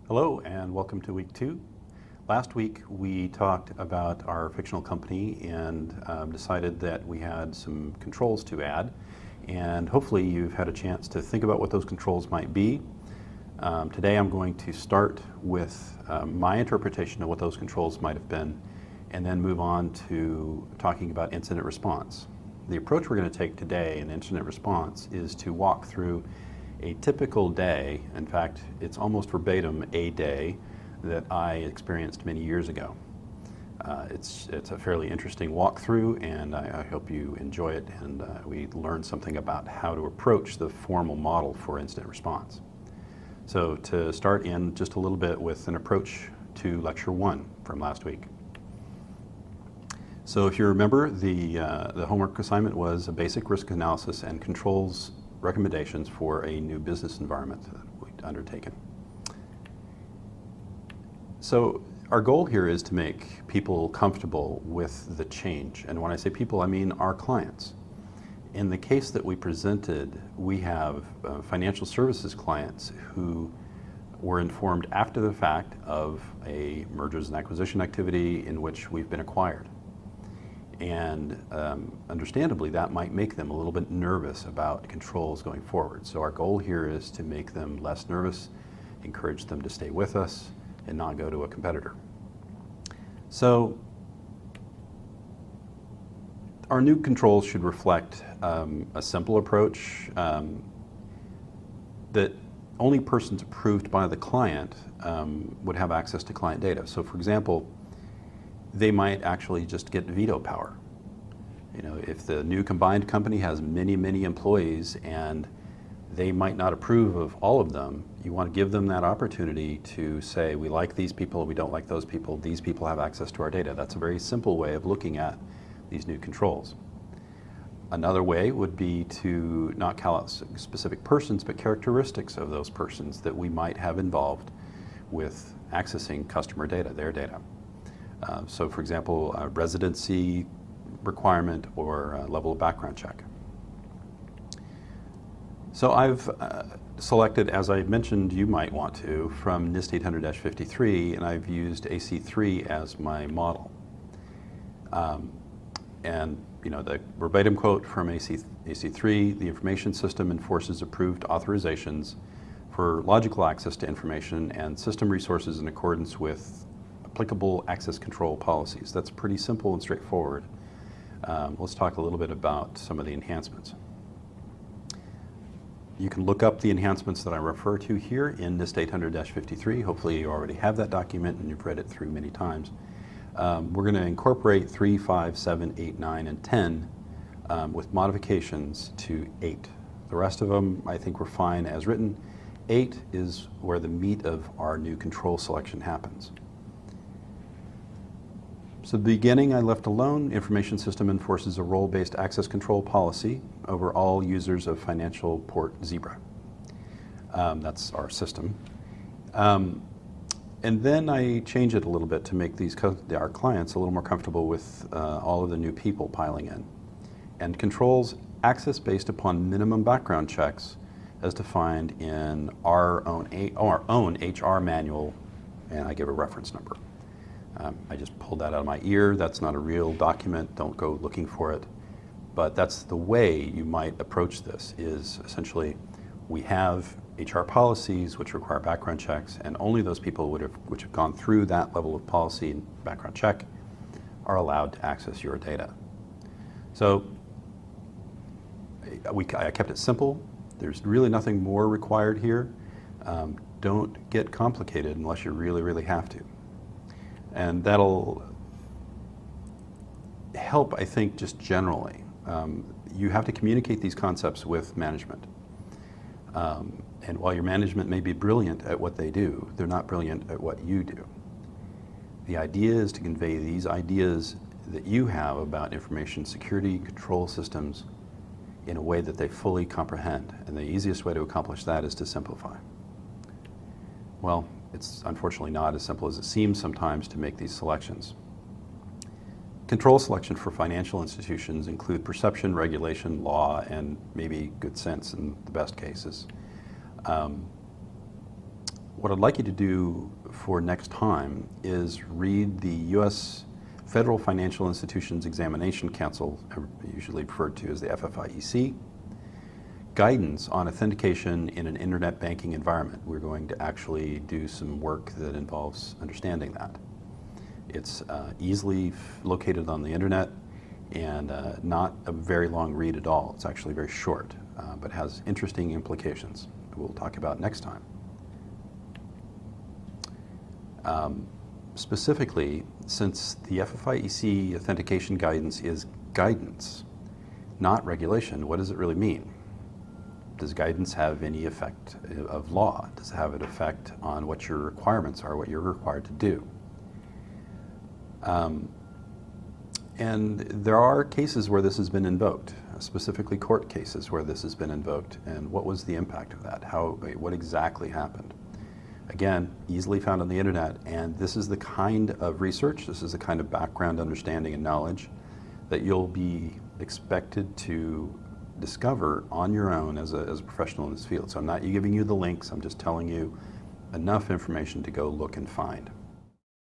Hello and welcome to week 2. Last week we talked about our fictional company and decided that we had some controls to add, and hopefully you've had a chance to think about what those controls might be. Today I'm going to start with my interpretation of what those controls might have been and then move on to talking about incident response. The approach we're going to take today in incident response is to walk through a typical day. In fact, it's almost verbatim a day that I experienced many years ago. It's a fairly interesting walkthrough, and I hope you enjoy it and we learn something about how to approach the formal model for incident response. So to start in just a little bit with an approach to lecture 1 from last week. So if you remember, the homework assignment was a basic risk analysis and controls recommendations for a new business environment that we'd undertaken. So our goal here is to make people comfortable with the change. And when I say people, I mean our clients. In the case that we presented, we have financial services clients who were informed after the fact of a mergers and acquisition activity in which we've been acquired. And understandably, that might make them a little bit nervous about controls going forward. So our goal here is to make them less nervous, encourage them to stay with us, and not go to a competitor. So our new controls should reflect a simple approach that only persons approved by the client would have access to client data. So for example, they might actually just get veto power. You know, if the new combined company has many, many employees and they might not approve of all of them, you want to give them that opportunity to say, we like these people, we don't like those people, these people have access to our data. That's a very simple way of looking at these new controls. Another way would be to not call out specific persons, but characteristics of those persons that we might have involved with accessing customer data, their data. So for example, a residency requirement or a level of background check. So I've selected, as I mentioned you might want to, from NIST 800-53, and I've used AC3 as my model. And you know, the verbatim quote from AC3, the information system enforces approved authorizations for logical access to information and system resources in accordance with applicable access control policies. That's pretty simple and straightforward. Let's talk a little bit about some of the enhancements. You can look up the enhancements that I refer to here in NIST 800-53. Hopefully you already have that document and you've read it through many times. We're going to incorporate 3, 5, 7, 8, 9, and 10 with modifications to 8. The rest of them I think we're fine as written. 8 is where the meat of our new control selection happens. So the beginning I left alone. Information system enforces a role-based access control policy over all users of financial port Zebra. That's our system. And then I change it a little bit to make our clients a little more comfortable with all of the new people piling in. And controls access based upon minimum background checks as defined in our own HR manual, and I give a reference number. I just pulled that out of my ear. That's not a real document. Don't go looking for it. But that's the way you might approach this, is essentially we have HR policies which require background checks, and only those people which have gone through that level of policy and background check are allowed to access your data. So I kept it simple. There's really nothing more required here. Don't get complicated unless you really, really have to. And that'll help, I think, just generally. You have to communicate these concepts with management. And while your management may be brilliant at what they do, they're not brilliant at what you do. The idea is to convey these ideas that you have about information security control systems in a way that they fully comprehend. And the easiest way to accomplish that is to simplify. Well, it's unfortunately not as simple as it seems sometimes to make these selections. Control selection for financial institutions include perception, regulation, law, and maybe good sense in the best cases. What I'd like you to do for next time is read the U.S. Federal Financial Institutions Examination Council, usually referred to as the FFIEC, guidance on authentication in an internet banking environment. We're going to actually do some work that involves understanding that. It's easily located on the internet and not a very long read at all. It's actually very short, but has interesting implications we'll talk about next time. Specifically, since the FFIEC authentication guidance is guidance, not regulation, what does it really mean? Does guidance have any effect of law? Does it have an effect on what your requirements are, what you're required to do? And there are cases where this has been invoked, specifically court cases where this has been invoked. And what was the impact of that? What exactly happened? Again, easily found on the internet, and this is the kind of research, this is the kind of background understanding and knowledge that you'll be expected to discover on your own as a professional in this field. So I'm not giving you the links, I'm just telling you enough information to go look and find.